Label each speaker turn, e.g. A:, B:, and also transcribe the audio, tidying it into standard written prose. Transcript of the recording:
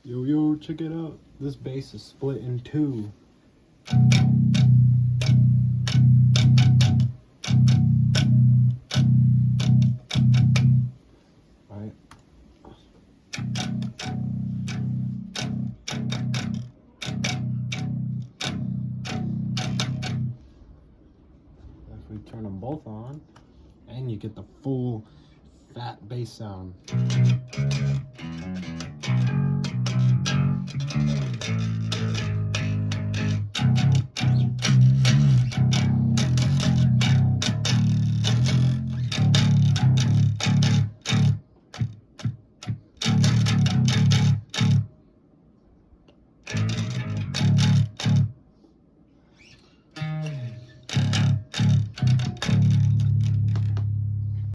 A: Yo, check it out. This bass is split in two. Right. If we turn them both on, and you get the full fat bass sound.